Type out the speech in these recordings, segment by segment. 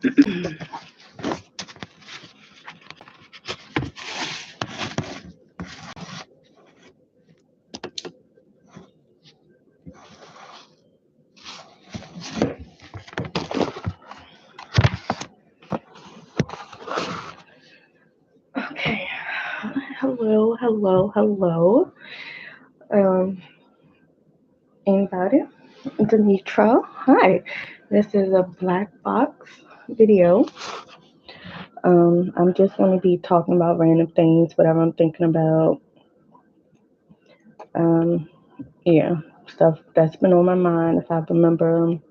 Okay. Hello. Um, Anybody? Demetra. Hi. This is a black box video. I'm just going to be talking about random things, whatever I'm thinking about. Um, yeah, stuff that's been on my mind if I remember 'em.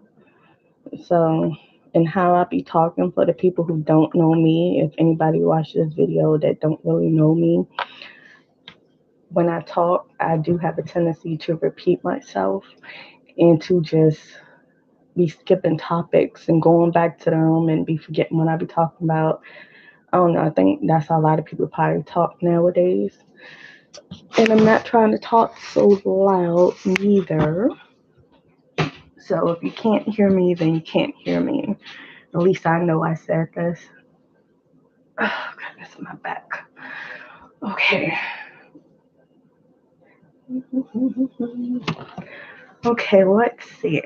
So, and how I be talking for the people who don't know me. If anybody watches this video that don't really know me, when I talk, I do have a tendency to repeat myself and to just be skipping topics and going back to them and be forgetting what I be talking about. I don't know. I think that's how a lot of people probably talk nowadays. And I'm not trying to talk so loud neither. So if you can't hear me, then you can't hear me. At least I know I said this. Oh, goodness, my back. Okay. Okay, let's see.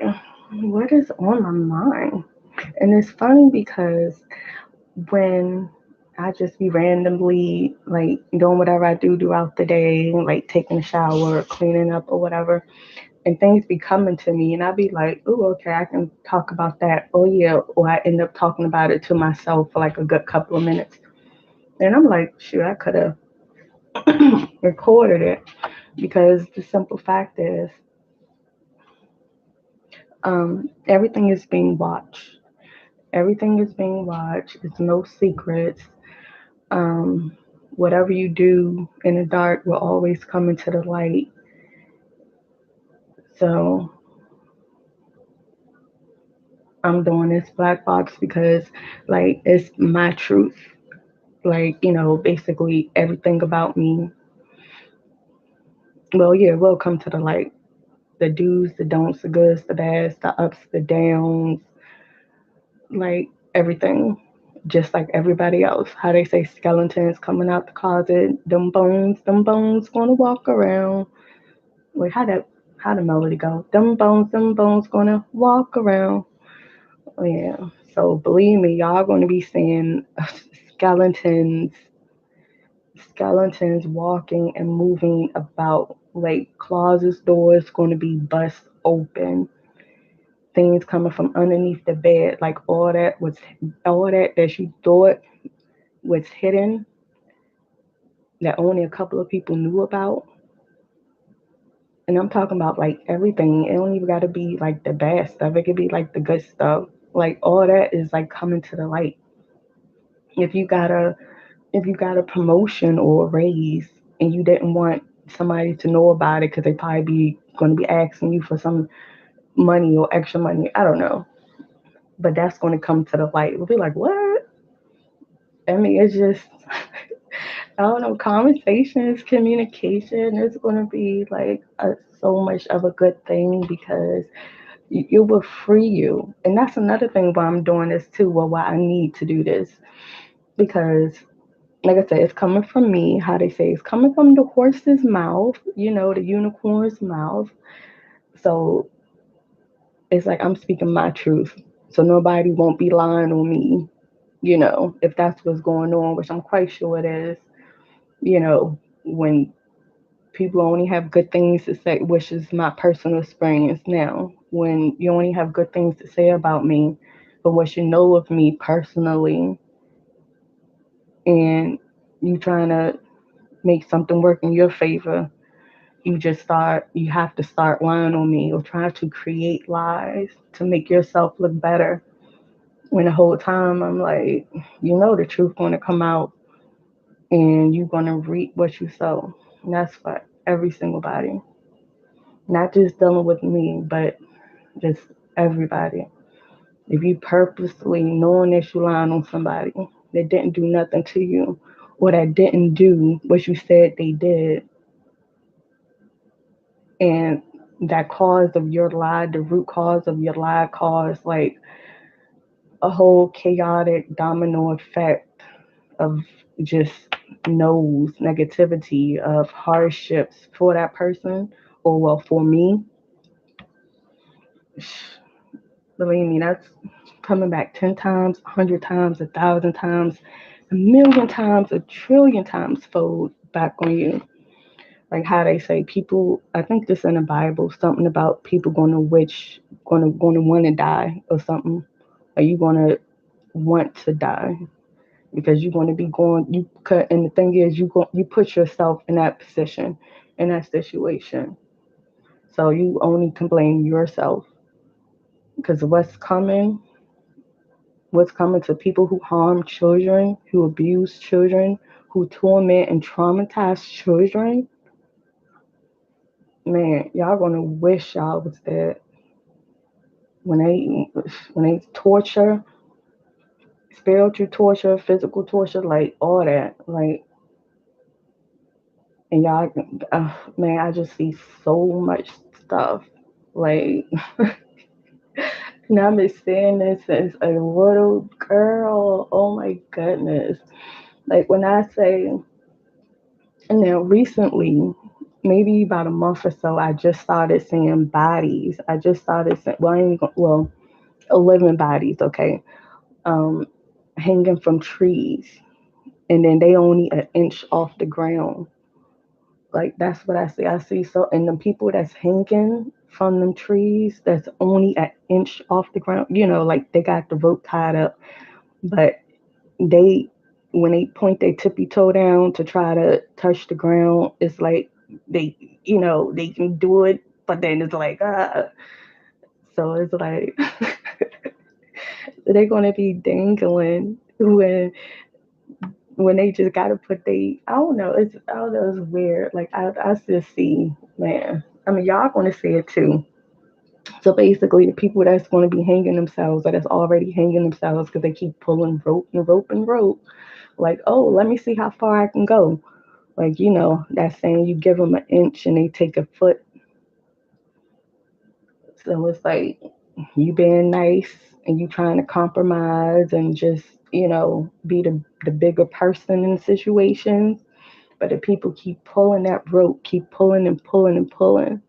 What is on my mind? And it's funny because when I just be randomly like doing whatever I do throughout the day, like taking a shower, or cleaning up, or whatever, and things be coming to me, and I be like, "Oh, okay, I can talk about that." Oh yeah, or I end up talking about it to myself for like a good couple of minutes, and I'm like, "Shoot, I could have recorded it," because the simple fact is, everything is being watched. Everything is being watched. It's no secrets. Um, Whatever you do in the dark will always come into the light. So I'm doing this black box because, like, it's my truth. Like, basically everything about me. Well, yeah, will come to the light. The do's, the don'ts, the goods, the bads, the ups, the downs, like everything. Just like everybody else. How they say skeletons coming out the closet, them bones gonna walk around. Wait, how the melody go? Them bones gonna walk around. Oh, yeah. So believe me, y'all gonna be seeing skeletons, skeletons walking and moving about. Like closets, doors gonna be bust open. Things coming from underneath the bed, like all that you thought was hidden, that only a couple of people knew about. And I'm talking about like everything. It don't even gotta be like the bad stuff. It could be like the good stuff. Like all that is like coming to the light. If you got a if you got a promotion or a raise and you didn't want somebody to know about it because they probably be going to be asking you for some money or extra money, I don't know. But that's going to come to the light. We'll be like, what? I mean, it's just, I don't know, conversations, communication is going to be like so much of a good thing because it will free you. And that's another thing why I'm doing this too, or why I need to do this. Because like I said, it's coming from me. How they say it's coming from the horse's mouth, the unicorn's mouth. So it's like I'm speaking my truth. So nobody won't be lying on me, if that's what's going on, which I'm quite sure it is, when people only have good things to say, which is my personal experience now. When you only have good things to say about me, but what you know of me personally, and you trying to make something work in your favor, you have to start lying on me or trying to create lies to make yourself look better. When the whole time I'm like, the truth gonna come out and you're gonna reap what you sow. And that's for every single body. Not just dealing with me, but just everybody. If you purposely knowing that you lying on somebody that didn't do nothing to you or that didn't do what you said they did, and that cause of your lie, the root cause of your lie caused like a whole chaotic domino effect of just no's, negativity, of hardships for that person, or well, for me. Believe me, that's coming back 10 times, 100 times, 1,000 times, a million times, a trillion times fold back on you. Like how they say people, I think this in the Bible, something about people gonna want to die or something. Are you gonna want to die? Because you're going to be going you cut, and the thing is you put yourself in that position, in that situation, so you only can blame yourself. Because what's coming to people who harm children, who abuse children, who torment and traumatize children, man, y'all gonna wish y'all was dead. When they torture, spiritual torture, physical torture, like all that, like, and y'all, man, I just see so much stuff. Like, and I've been seeing this since a little girl. Oh my goodness. Like, when I say, and now recently, maybe about a month or so, I just started seeing bodies. I just started seeing, well, I ain't gonna, well, living bodies, okay, um, hanging from trees. And then they only an inch off the ground. Like that's what I see. I see so, and the people that's hanging from them trees that's only an inch off the ground, like they got the rope tied up, but they when they point their tippy toe down to try to touch the ground, it's like they they can do it, but then it's like so it's like they're gonna be dangling when they just gotta put they I don't know, it's weird. Like I just see, man. I mean y'all gonna see it too. So basically the people that's gonna be hanging themselves or that's already hanging themselves because they keep pulling rope and rope and rope, like, oh, let me see how far I can go. Like, that saying, you give them an inch and they take a foot. So it's like you being nice and you trying to compromise and just, be the bigger person in situations. But the people keep pulling that rope, keep pulling and pulling and pulling.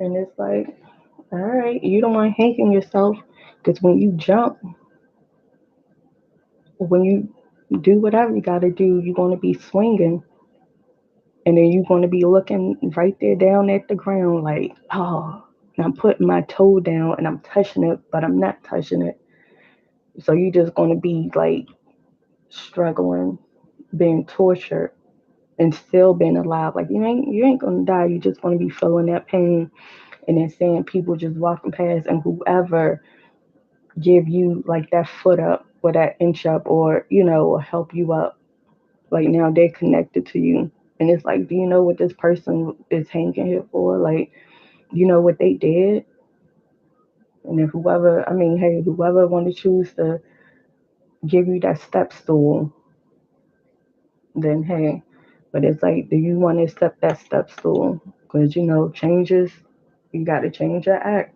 And it's like, all right, you don't want hanging yourself because when you jump, when you do whatever you got to do, you're going to be swinging. And then you're going to be looking right there down at the ground like, oh, and I'm putting my toe down and I'm touching it, but I'm not touching it. So you're just going to be like struggling, being tortured, and still being alive. Like you ain't gonna die. You're just gonna be feeling that pain, and then seeing people just walking past, and whoever give you like that foot up or that inch up, or help you up. Like now they're connected to you, and it's like, do you know what this person is hanging here for? Like, you know what they did? And then whoever, I mean, hey, whoever want to choose to give you that step stool, then hey, but it's like, do you want to accept that step stool? Because changes, you got to change your act.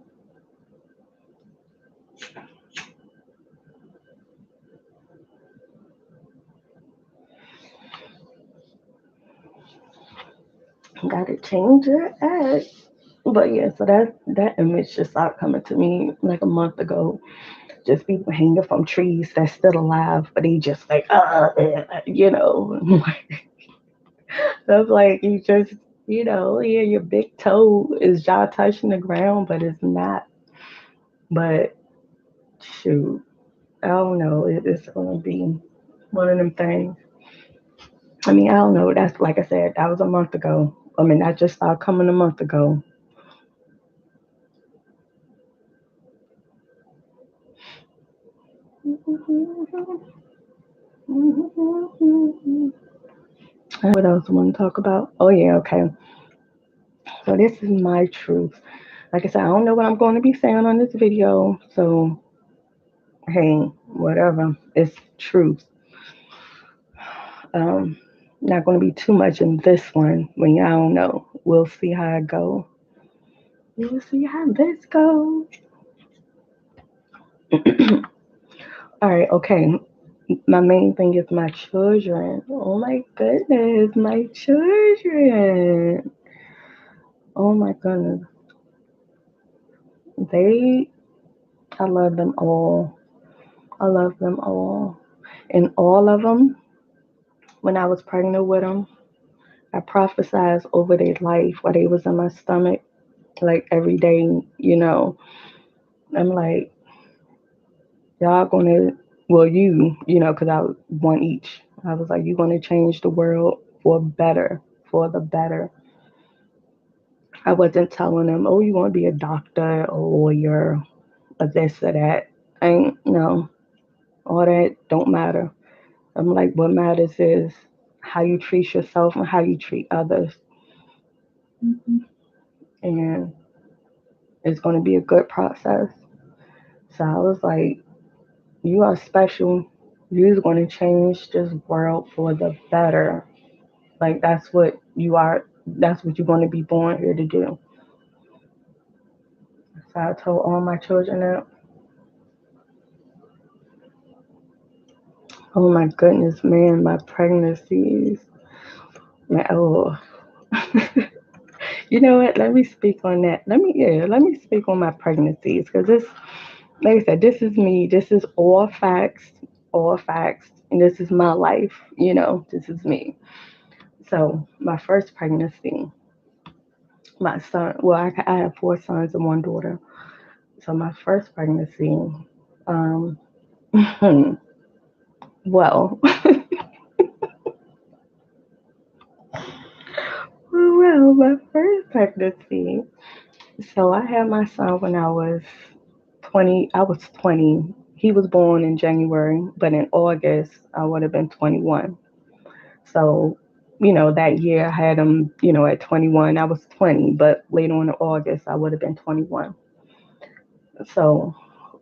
You got to change your act. But yeah, so that image just started coming to me like a month ago. Just people hanging from trees that's still alive, but they just like, That's like you just, yeah, your big toe is jaw touching the ground, but it's not. But shoot, I don't know. It's gonna be one of them things. I mean, I don't know. That's like I said, that was a month ago. I mean, that just started coming a month ago. What else I want to talk about? Oh yeah, okay. So this is my truth. Like I said, I don't know what I'm going to be saying on this video. So hey, whatever. It's truth. Um, Not going to be too much in this one. When y'all don't know, we'll see how it go. We'll see how this goes. All right, okay. My main thing is my children. Oh my goodness, my children. Oh my goodness. They, I love them all. I love them all. And all of them, when I was pregnant with them, I prophesized over their life while they was in my stomach, like every day, you know. I'm like, y'all gonna, well, you know, because I was one each. I was like, you're gonna change the world for better, for the better. I wasn't telling them, oh, you want to be a doctor, a lawyer, or this or that. Ain't no, all that don't matter. I'm like, what matters is how you treat yourself and how you treat others, and it's going to be a good process. So I was like, you are special. You're going to change this world for the better. Like that's what you are. That's what you're going to be born here to do. So I told all my children that. Oh my goodness, man, my pregnancies. Man, oh. You know what? Let me speak on that. Let me speak on my pregnancies because this, like I said, this is me. This is all facts, and this is my life. You know, this is me. So my first pregnancy, my son. Well, I have four sons and one daughter. So my first pregnancy, um, well, well, my first pregnancy. So I had my son when I was 20. I was 20. He was born in January, but in August I would have been 21. So, you know, that year I had him, you know, at 21. I was 20, but later on in August I would have been 21. So,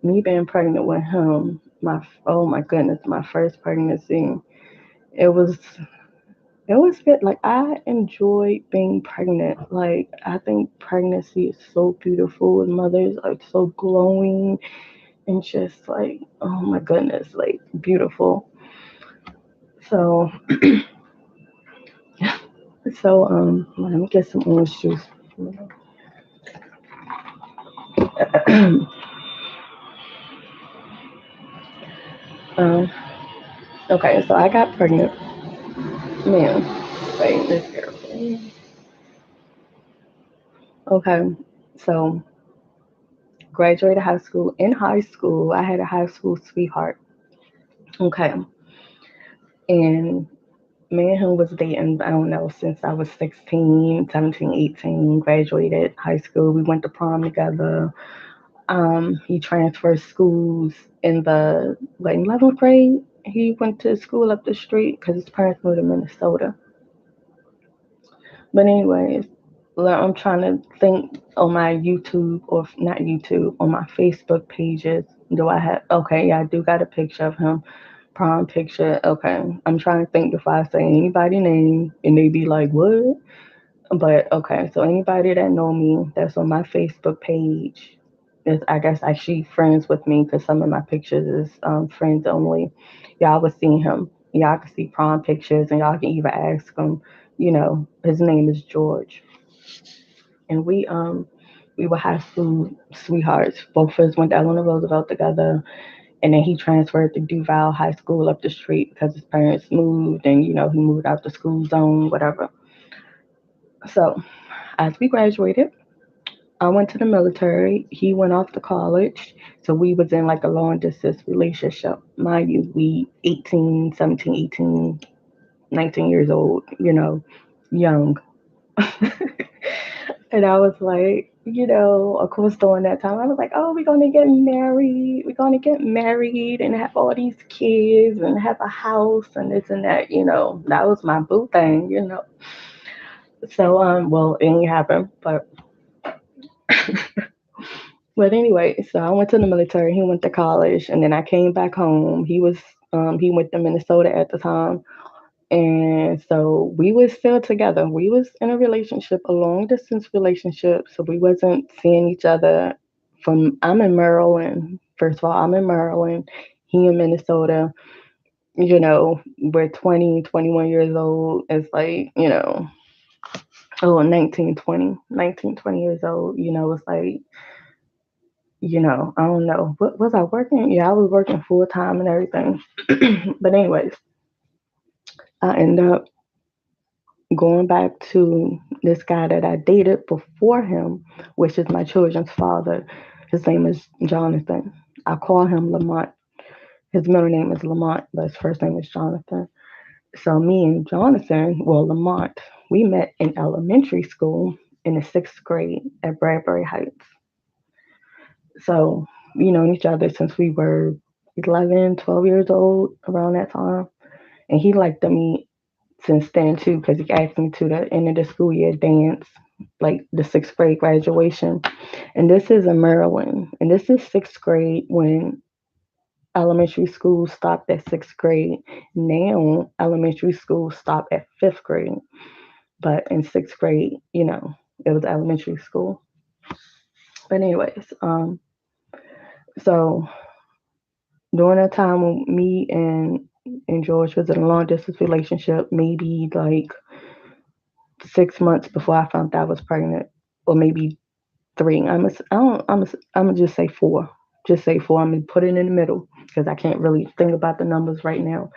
me being pregnant with him, my oh my goodness, my first pregnancy, it was it was good. Like I enjoyed being pregnant. Like I think pregnancy is so beautiful and mothers are so glowing and just like oh my goodness, like beautiful. So let me get some orange juice. um, okay, so I got pregnant. Man, wait, this here. Okay, so graduated high school. In high school, I had a high school sweetheart. Okay, and me and him was dating, I don't know, since I was 16, 17, 18, graduated high school. We went to prom together. He transferred schools in the like 11th grade. He went to school up the street because his parents moved to Minnesota. But anyways, I'm trying to think on my YouTube or not YouTube on my Facebook pages. Do I have? Okay, yeah, I do got a picture of him, prom picture. Okay, I'm trying to think if I say anybody name and they be like what? But okay, so anybody that know me that's on my Facebook page is I guess actually friends with me because some of my pictures is friends only. Y'all will see him. Y'all can see prom pictures and y'all can even ask him. You know, his name is George, and we were high school sweethearts. Both of us went to Eleanor Roosevelt together, and then he transferred to Duval High School up the street because his parents moved, and you know he moved out the school zone, whatever. So as we graduated, I went to the military. He went off to college. So we was in like a long distance relationship. Mind you, we 18, 17, 18, 19 years old, you know, young. And I was like, you know, of course during that time I was like, oh, we're gonna get married. We're gonna get married and have all these kids and have a house and this and that, you know. That was my boo thing, you know. So well it didn't happen, but anyway, so I went to the military. He went to college, and then I came back home. He went to Minnesota at the time, and so we was still together. We was in a relationship, a long distance relationship. So we wasn't seeing each other from. I'm in Maryland First of all, I'm in Maryland, he in Minnesota. We're 20, 21 years old. It's like, oh, 19, 20, 19, 20 years old. It's like, I don't know. What was I working? Yeah, I was working full time and everything. But anyways, I end up going back to this guy that I dated before him, which is my children's father. His name is Jonathan. I call him Lamont. His middle name is Lamont, but his first name is Jonathan. So me and Jonathan, well, Lamont, we met in elementary school in the sixth grade at Bradbury Heights. So we known each other since we were 11, 12 years old, around that time. And he liked me since then too, because he asked me to the end of the school year dance, like the sixth grade graduation. And this is in Maryland. And this is sixth grade when elementary school stopped at sixth grade. Now elementary school stop at fifth grade. But in sixth grade, it was elementary school. But anyways, so during that time when me and George was in a long distance relationship, maybe like 6 months before I found out I was pregnant, or maybe three. I'm gonna just say four. Just say four. I'm gonna put it in the middle because I can't really think about the numbers right now.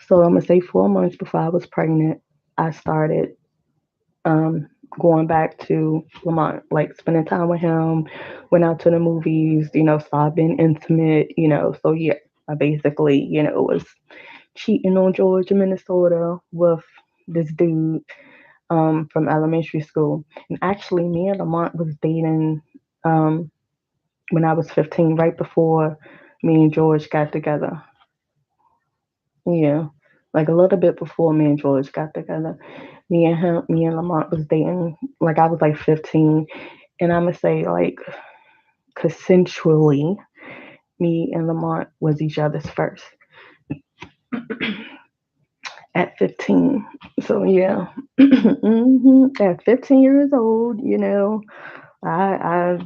So I'm gonna say 4 months before I was pregnant, I started um, going back to Lamont, like spending time with him, went out to the movies, started being intimate, So yeah, I basically, was cheating on George in Minnesota with this dude from elementary school. And actually, me and Lamont was dating um, when I was 15, right before me and George got together. Yeah, like a little bit before me and George got together. Me and Lamont was dating. Like I was like 15, and I'm gonna say like consensually, me and Lamont was each other's first at 15. So yeah, at 15 years old, I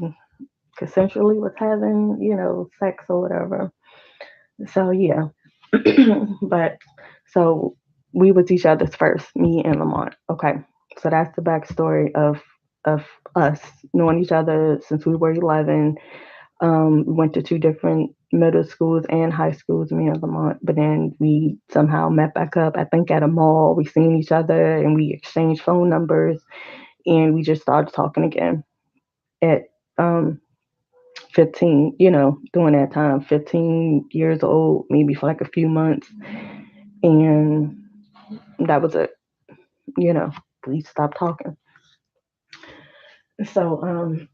consensually was having, sex or whatever. So yeah, but so we was each other's first, me and Lamont. Okay, so that's the backstory of us knowing each other since we were 11. We went to two different middle schools and high schools, me and Lamont. But then we somehow met back up. I think at a mall, we seen each other and we exchanged phone numbers, and we just started talking again at um 15, during that time, 15 years old, maybe for like a few months. And that was it, you know, we stopped talking. So,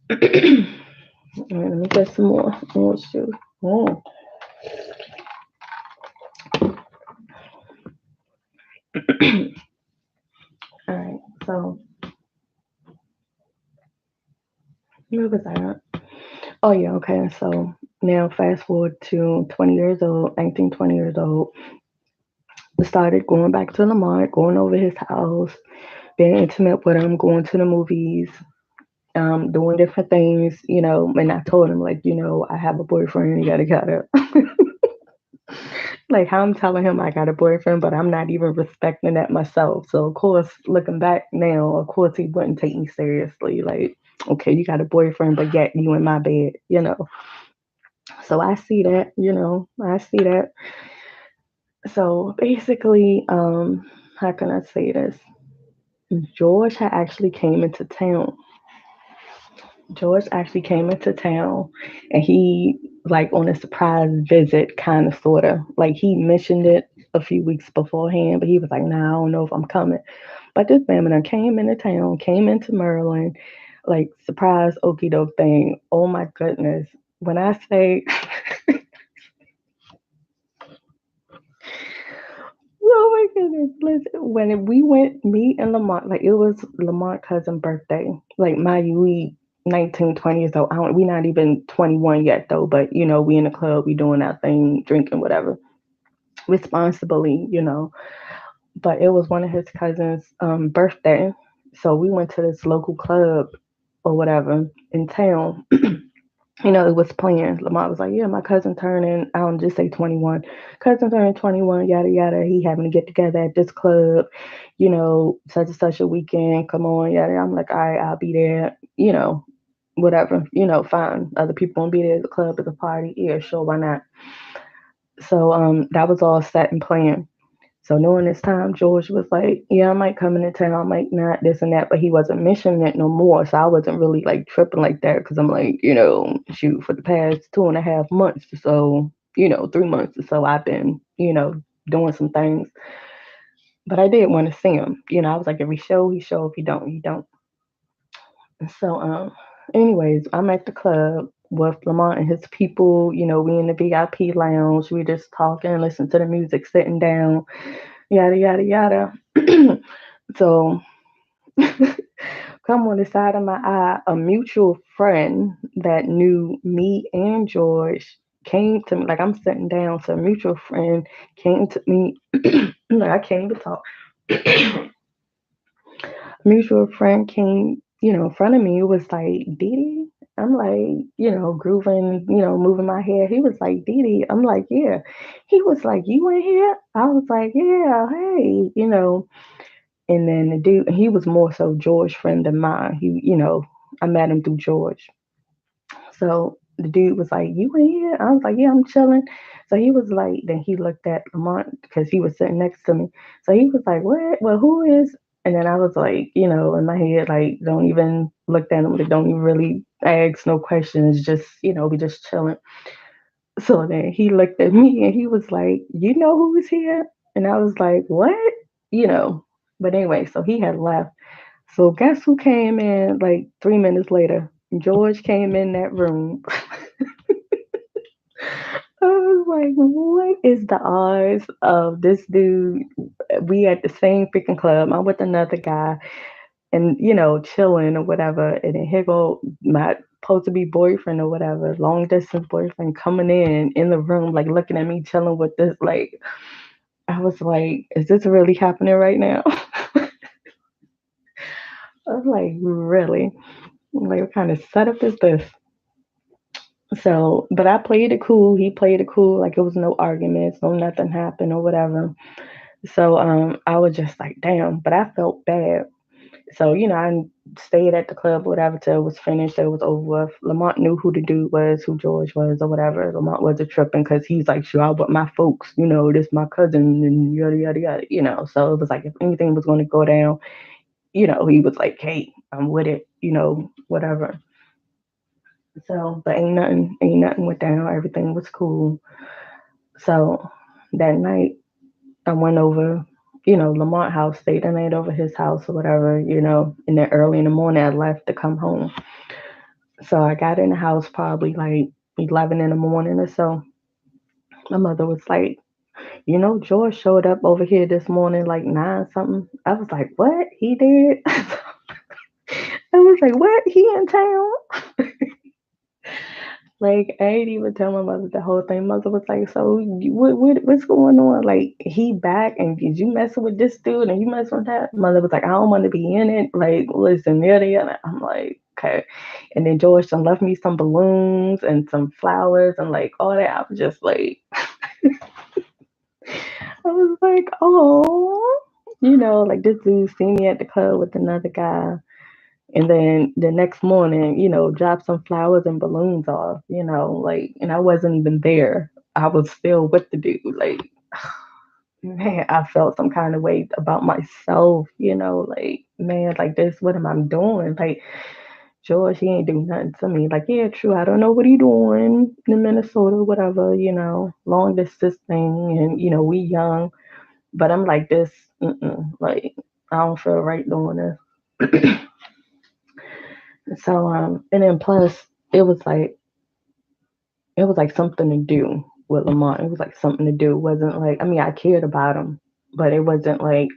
let me get some more. Oh, shoot. Oh. All right. So, where was I at? Oh, yeah. Okay. So, now fast forward to 20 years old, 19, 20 years old. I started going back to Lamont, going over his house, being intimate with him, going to the movies, doing different things, and I told him like, I have a boyfriend, yada yada. Like how I'm telling him I got a boyfriend, but I'm not even respecting that myself. So of course, looking back now, of course he wouldn't take me seriously. Like, okay, you got a boyfriend, but yet you in my bed. So I see that, I see that. So basically, how can I say this? George had actually came into town. George actually came into town, and he like on a surprise visit, kind of sort of like he mentioned it a few weeks beforehand, but he was like, "Nah, I don't know if I'm coming." But this man came into town, came into Maryland, like surprise okey doke thing. Oh my goodness! When I say, oh my goodness, listen, when we went, me and Lamont, like it was Lamont's cousin's birthday, like my we 19, 20 years old. We not even 21 yet though, but we in the club, we doing our thing, drinking, whatever, responsibly, But it was one of his cousins' birthday. So we went to this local club or whatever in town. It was planned. Lamont was like, yeah, my cousin turning, I don't just say 21. Cousin turning 21, yada, yada. He having to get together at this club, such and such a weekend. Come on, yada. I'm like, all right, I'll be there, whatever, fine. Other people won't be there at the club, at the party. Yeah, sure, why not? So that was all set and planned. So knowing this time, George was like, yeah, I might come into town, I might not, this and that, but he wasn't mentioning it no more. So I wasn't really like tripping like that because I'm like, shoot, for the past 2.5 months or so, 3 months or so, I've been, doing some things. But I did want to see him. I was like, if he show, he show. If he don't, he don't. So, anyways, I'm at the club with Lamont and his people. We in the VIP lounge. We just talking, listen to the music, sitting down, yada yada yada. So, come on the side of my eye, a mutual friend that knew me and George came to me. Like I'm sitting down, so a mutual friend came to me. Like I can't even talk. Mutual friend came, in front of me. It was like, Didi. I'm like, grooving, moving my hair. He was like, Didi. I'm like, yeah. He was like, you in here? I was like, yeah, hey. And then the dude, he was more so George friend than mine. I met him through George. So the dude was like, you in here? I was like, yeah, I'm chilling. So he was like, then he looked at Lamont because he was sitting next to me. So he was like, what? Well, who is? And then I was like, in my head, like, don't even look at him. Like, don't even really ask no questions. Just, we just chilling. So then he looked at me and he was like, you know who's here? And I was like, what? You know. But anyway, so he had left. So guess who came in like 3 minutes later? George came in that room. I was like, what is the odds of this dude? We at the same freaking club. I'm with another guy and, chilling or whatever. And then here go my supposed to be boyfriend or whatever, long distance boyfriend coming in the room, like looking at me, chilling with this. Like, I was like, is this really happening right now? I was like, really? Like, what kind of setup is this? So, but I played it cool. He played it cool. Like it was no arguments, no nothing happened or whatever. So, I was just like, damn. But I felt bad. So, I stayed at the club, whatever, till it was finished. It was over with. Lamont knew who the dude was, who George was, or whatever. Lamont wasn't tripping because he's like, sure, I with my folks. This my cousin, and yada yada yada. So it was like if anything was going to go down, he was like, hey, I'm with it. Whatever. So, but ain't nothing went down. Everything was cool. So that night, I went over, Lamont house, stayed the night over his house or whatever, and then early in the morning, I left to come home. So I got in the house probably like 11 in the morning or so. My mother was like, George showed up over here this morning, like 9 something. I was like, what? He did? I was like, what? He in town? Like I ain't even tell my mother the whole thing. Mother was like, "So what's going on? Like he back and did you messing with this dude and you messing with that?" Mother was like, "I don't want to be in it. Like listen, yada yada." I'm like, okay. And then George done left me some balloons and some flowers and like all that. I was just like, I was like, oh, like this dude seen me at the club with another guy. And then the next morning, drop some flowers and balloons off, like, and I wasn't even there. I was still with the dude. Like, man, I felt some kind of way about myself, like, man, like this, what am I doing? Like, George, he ain't do nothing to me. Like, yeah, true, I don't know what he doing in Minnesota, whatever, long distance thing, and we young, but I'm like this, like, I don't feel right doing this. So and then plus it was like something to do with Lamont. It was like something to do. It wasn't like I mean I cared about him, but it wasn't like,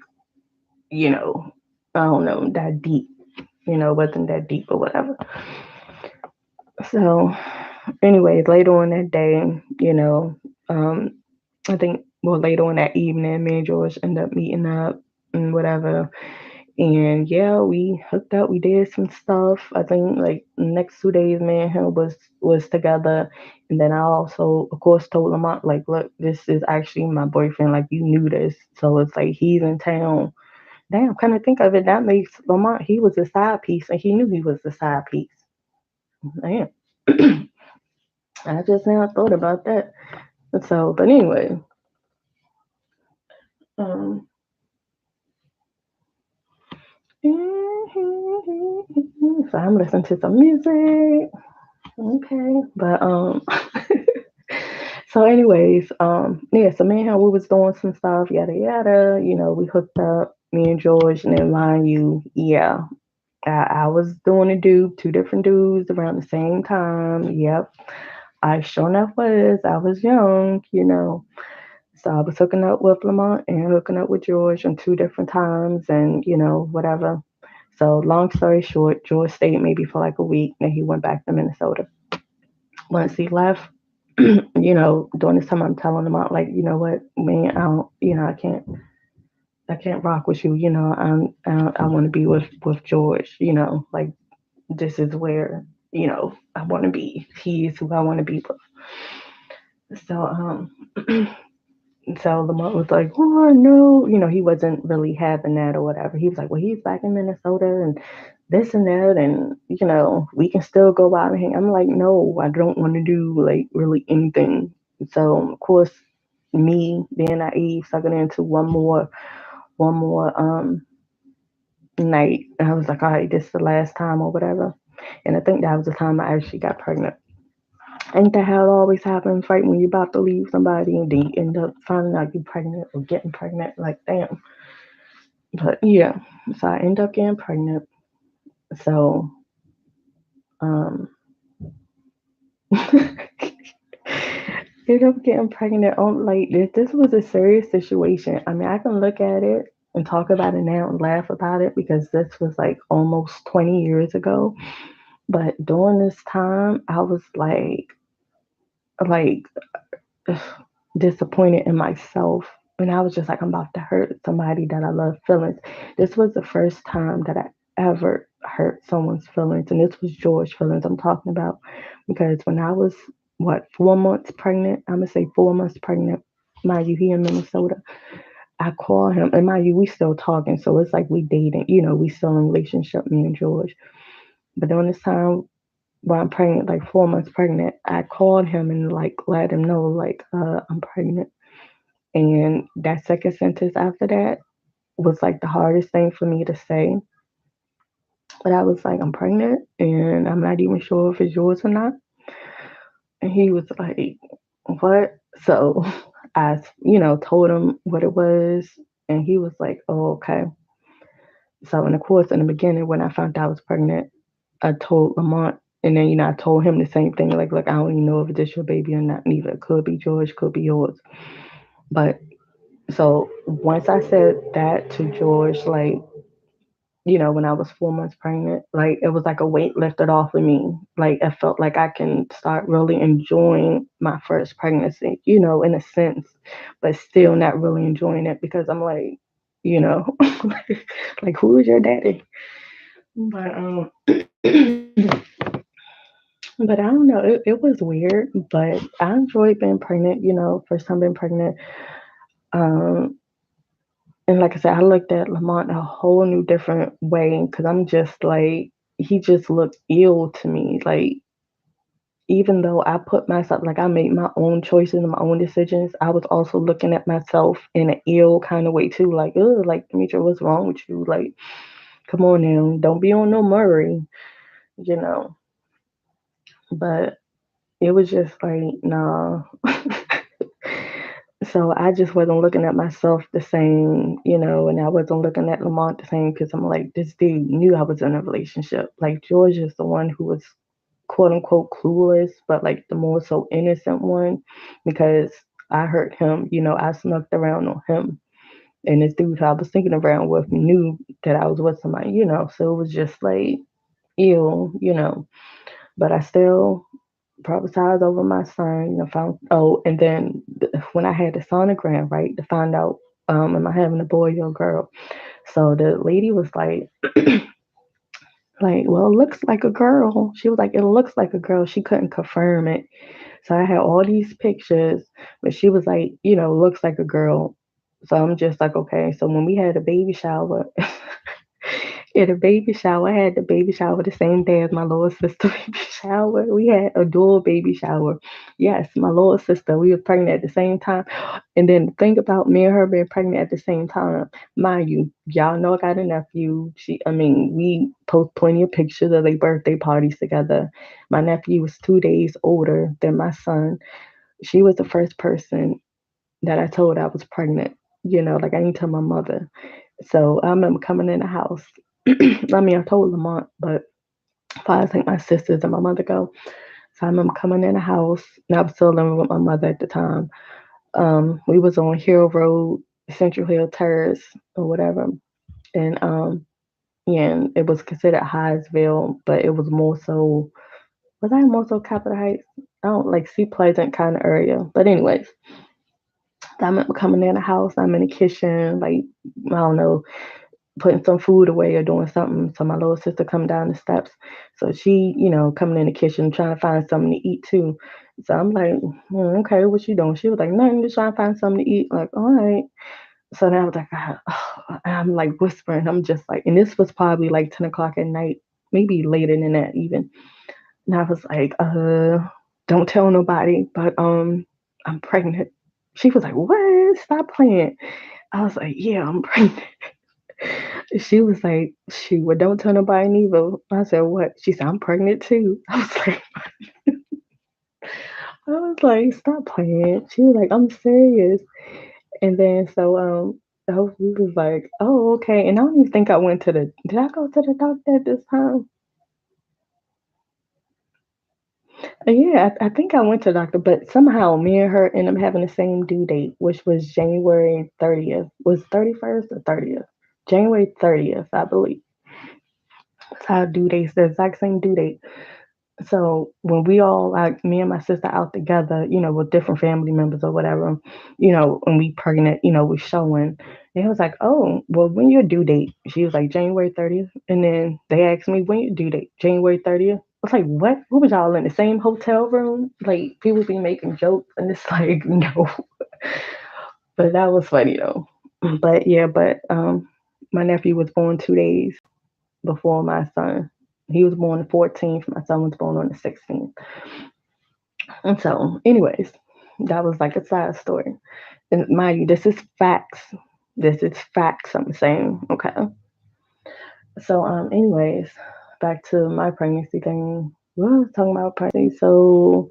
you know, I don't know, that deep. It wasn't that deep or whatever. So anyways, later on that day, I think well later on that evening, me and George ended up meeting up and whatever. And yeah, we hooked up. We did some stuff. I think like the next 2 days, me and him was together. And then I also, of course, told Lamont like, look, this is actually my boyfriend. Like you knew this, so it's like he's in town. Damn, kind of think of it. That makes Lamont. He was a side piece, and he knew he was the side piece. Damn. I just now thought about that. So, but anyway, um, so I'm listening to some music. Okay, but so anyways, yeah, so me and him, we was doing some stuff, yada yada. You know, we hooked up, me and George, and then mind you, yeah, I was doing a dude, two different dudes around the same time. Yep, I sure enough was. I was young, you know. So I was hooking up with Lamont and hooking up with George on two different times, and you know, whatever. So long story short, George stayed maybe for like a week, then he went back to Minnesota. Once he left, you know, during this time I'm telling him out like, you know what, man, I don't, you know, I can't rock with you. You know, I want to be with George. You know, like this is where you know I want to be. He is who I want to be with. So so Lamont was like, oh no, you know, he wasn't really having that or whatever. He was like, well, he's back in Minnesota and this and that, and you know, we can still go out and hang. I'm like, no, I don't want to do like really anything. So of course, me being naive, sucking into one more night. And I was like, all right, this is the last time or whatever. And I think that was the time I actually got pregnant. Ain't that how it always happens, right? When you're about to leave somebody and then you end up finding out you're pregnant or getting pregnant, like damn. But yeah, so I end up getting pregnant. So, um, ended up getting pregnant on like this was a serious situation. I mean, I can look at it and talk about it now and laugh about it because this was like almost 20 years ago. But during this time, I was like disappointed in myself. And I was just like, I'm about to hurt somebody that I love feelings. This was the first time that I ever hurt someone's feelings. And this was George feelings I'm talking about. Because when I was, what, 4 months pregnant, I'm going to say 4 months pregnant, mind you, he in Minnesota. I call him, and mind you, we still talking. So it's like we dating, you know, we still in a relationship, me and George. But during this time, while I'm pregnant, like 4 months pregnant, I called him and like let him know like I'm pregnant. And that second sentence after that was like the hardest thing for me to say. But I was like, I'm pregnant and I'm not even sure if it's yours or not. And he was like, what? So I, you know, told him what it was. And he was like, oh, okay. So, and of course, in the beginning, when I found out I was pregnant, I told Lamont, and then, you know, I told him the same thing. Like, look, I don't even know if this your baby or not. Neither. It could be George, could be yours. But so once I said that to George, like, you know, when I was 4 months pregnant, like it was like a weight lifted off of me. Like I felt like I can start really enjoying my first pregnancy, you know, in a sense, but still not really enjoying it because I'm like, you know, like who is your daddy? But but I don't know. It was weird, but I enjoyed being pregnant. You know, first time being pregnant. Um, and like I said, I looked at Lamont a whole new different way because I'm just like he just looked ill to me. Like even though I put myself like I made my own choices and my own decisions, I was also looking at myself in an ill kind of way too. Like, oh, like Demetra, what's wrong with you? Like, come on now, don't be on no Murray, you know. But it was just like, nah. So I just wasn't looking at myself the same, you know, and I wasn't looking at Lamont the same because I'm like, this dude knew I was in a relationship. Like George is the one who was quote unquote clueless, but like the more so innocent one because I hurt him, you know, I snuck around on him. And this dude who I was thinking around with knew that I was with somebody, you know, so it was just like ill, you know. But I still prophesied over my son, you know, found and then when I had the sonogram, right, to find out am I having a boy or a girl. So the lady was like, well, it looks like a girl. She was like, it looks like a girl. She couldn't confirm it. So I had all these pictures, but she was like, looks like a girl. So I'm just like, okay. So when we had a baby shower, in a baby shower, I had the baby shower the same day as my little sister baby shower. We had a dual baby shower. Yes, my little sister, we were pregnant at the same time. And then think about me and her being pregnant at the same time. Mind you, y'all know I got a nephew. We post plenty of pictures of their birthday parties together. My nephew was 2 days older than my son. She was the first person that I told I was pregnant. Like I didn't tell my mother. So I remember coming in the house. I told Lamont, but far as like my sisters and my mother go. So I remember coming in the house, and I was still living with my mother at the time. We was on Hill Road, Central Hill Terrace, or whatever, and yeah, and it was considered Highsville, but it was more so. Was I more so Capitol Heights? I don't like Sea Pleasant kind of area, but anyways, I remember coming in the house. I'm in the kitchen, like I don't know, putting some food away or doing something. So my little sister come down the steps. So she, coming in the kitchen trying to find something to eat too. So I'm like, okay, what you doing? She was like, nothing, just trying to find something to eat. Like, all right. So then I was like, I'm like whispering. I'm just like, and this was probably like 10 o'clock at night, maybe later than that even. And I was like, don't tell nobody, but I'm pregnant. She was like, what? Stop playing. I was like, yeah, I'm pregnant. She was like, shoot, well, don't tell nobody neither. I said, what? She said, I'm pregnant too. I was like, stop playing. She was like, I'm serious. And then so we was like, oh, okay. And I don't even think I went to did I go to the doctor at this time? Yeah, I think I went to the doctor, but somehow me and her ended up having the same due date, which was January 30th. Was 31st or 30th? January 30th, I believe. That's how due dates, the exact same due date. So when we all like me and my sister out together, with different family members or whatever, and we pregnant, we showing. And it was like, oh, well, when your due date? She was like January 30th, and then they asked me when your due date, January 30th. I was like, what? What was y'all in the same hotel room? Like people be making jokes, and it's like, no. But that was funny though. But yeah, my nephew was born 2 days before my son. He was born the 14th. My son was born on the 16th. And so, anyways, that was like a side story. And mind you, this is facts. This is facts I'm saying. Okay. So, anyways, back to my pregnancy thing. What I was talking about pregnancy. So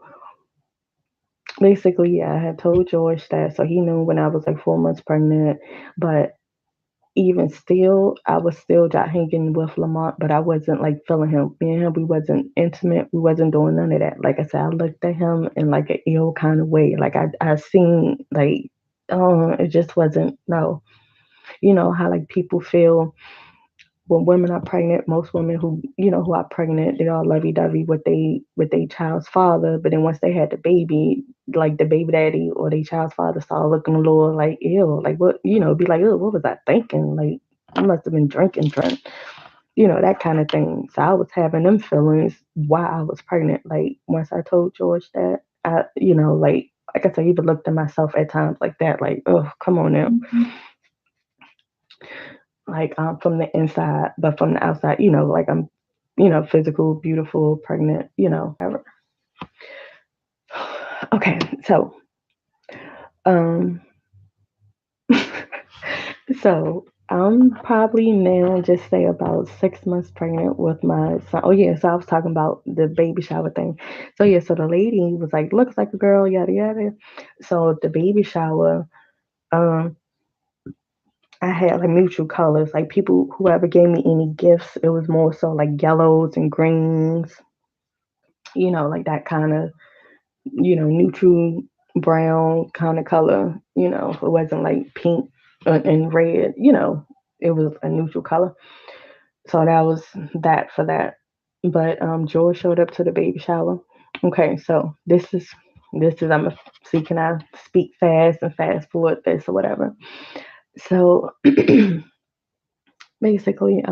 basically, yeah, I had told George that, so he knew when I was like 4 months pregnant. But even still, I was still just hanging with Lamont, but I wasn't like feeling him. Me and him, we wasn't intimate. We wasn't doing none of that. Like I said, I looked at him in like an ill kind of way. Like I seen like, oh, it just wasn't no. You know how like people feel when women are pregnant. Most women who are pregnant, they all lovey dovey with they child's father. But then once they had the baby, like the baby daddy or their child's father started looking a little like ill, like what be like, oh, what was I thinking? Like I must have been drinking, drunk, that kind of thing. So I was having them feelings while I was pregnant. Like once I told George that, like I said, I even looked at myself at times like that, like, oh, come on now. Like from the inside, but from the outside, like I'm, physical, beautiful, pregnant, whatever. Okay, so um, so I'm probably now just say about 6 months pregnant with my son. Oh yeah, so I was talking about the baby shower thing. So yeah, so the lady was like, looks like a girl, yada yada. So the baby shower, um, I had like neutral colors. Like people, whoever gave me any gifts, it was more so like yellows and greens, like that kind of, neutral brown kind of color. It wasn't like pink and red. It was a neutral color. So that was that for that. But George showed up to the baby shower. Okay, so this is I'm a see can I speak fast and fast forward this or whatever. So basically,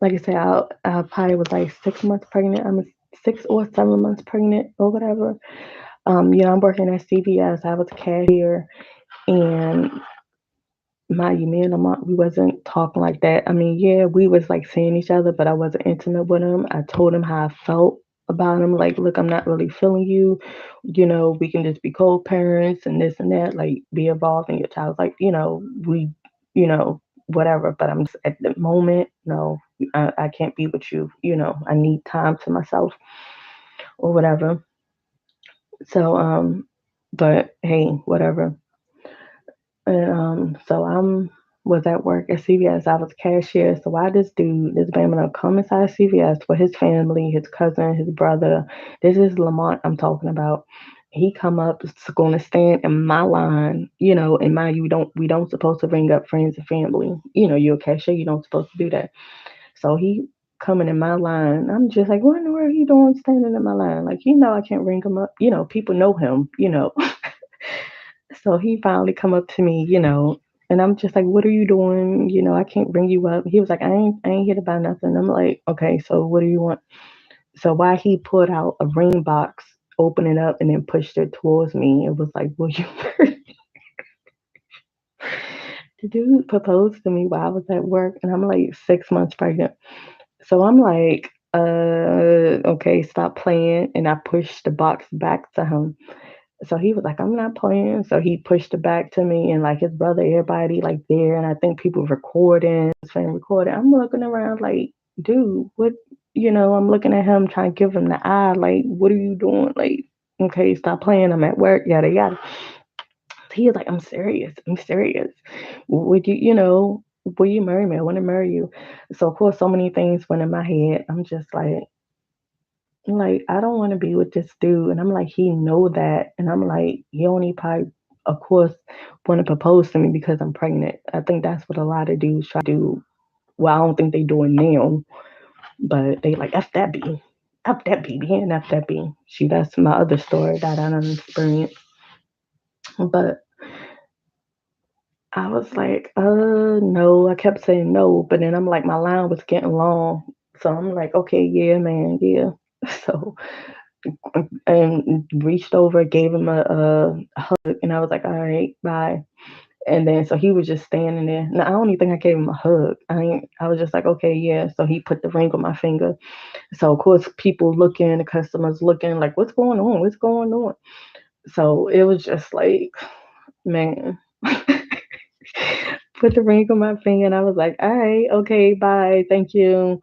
like I said, I probably was like 6 months pregnant. I'm 6 or 7 months pregnant or whatever. I'm working at CVS. I was a cashier, and mind you, me and Lamont, we wasn't talking like that. I mean, yeah, we was like seeing each other, but I wasn't intimate with him. I told him how I felt about him. Like, look, I'm not really feeling you. We can just be co-parents and this and that. Like, be involved in your child's like, whatever. But I'm just at the moment, no, I can't be with you. I need time to myself or whatever. So, but hey, whatever. And so I'm was at work at CVS. I was a cashier. So why this Bama come inside CVS with his family, his cousin, his brother. This is Lamont I'm talking about. He come up, is going to stand in my line, and mind you, we don't supposed to bring up friends and family. You're a cashier, you don't supposed to do that. So he coming in my line. I'm just like, what in the world are you doing standing in my line? Like, I can't ring him up. People know him. So he finally come up to me, and I'm just like, "What are you doing? I can't bring you up." He was like, "I ain't here to buy nothing." I'm like, "Okay, so what do you want?" So why he pulled out a ring box, opened it up, and then pushed it towards me, it was like, "Will you?" The dude proposed to me while I was at work, and I'm like 6 months pregnant. So I'm like, okay, stop playing, and I pushed the box back to him. So he was like, I'm not playing. So he pushed it back to me, and like his brother, everybody like there. And I think people recording, his friend recording. I'm looking around like, dude, what? I'm looking at him trying to give him the eye. Like, what are you doing? Like, okay, stop playing. I'm at work, yada, yada. He was like, I'm serious. I'm serious. Would will you marry me? I want to marry you. So, of course, so many things went in my head. I'm just like I don't want to be with this dude, and I'm like he know that, and I'm like he only probably, of course, want to propose to me because I'm pregnant. I think that's what a lot of dudes try to do. Well, I don't think they doing now, but they like f that baby, and f that b. See, that's my other story that I don't experience. But I was like, no. I kept saying no, but then I'm like my line was getting long, so I'm like, okay, yeah, man, yeah. So and reached over, gave him a hug, and I was like, all right, bye. And then so he was just standing there. Now I don't even think I gave him a hug. I was just like, okay, yeah. So he put the ring on my finger. So of course people looking, the customers looking, like, what's going on? What's going on? So it was just like, man. Put the ring on my finger, and I was like, all right, okay, bye, thank you.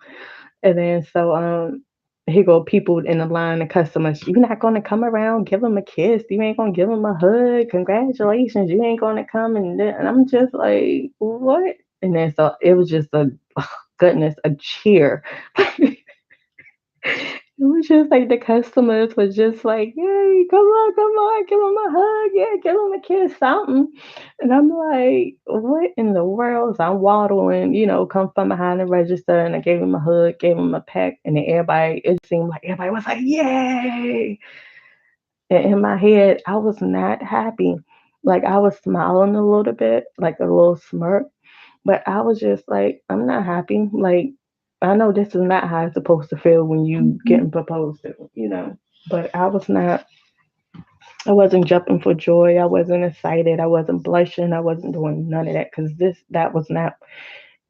And then so here go people in the line, the customers. You're not gonna come around, give him a kiss. You ain't gonna give him a hug. Congratulations. You ain't gonna come and I'm just like, what? And then so it was just a goodness, a cheer. It was just like the customers was just like, yay, come on, give him a hug, yeah, give him a kiss, something. And I'm like, what in the world? So I'm waddling, come from behind the register, and I gave him a hug, gave him a peck, and then it seemed like everybody was like, yay. And in my head, I was not happy. Like I was smiling a little bit, like a little smirk, but I was just like, I'm not happy. Like, I know this is not how it's supposed to feel when you getting proposed to. But I wasn't jumping for joy. I wasn't excited. I wasn't blushing. I wasn't doing none of that because that was not,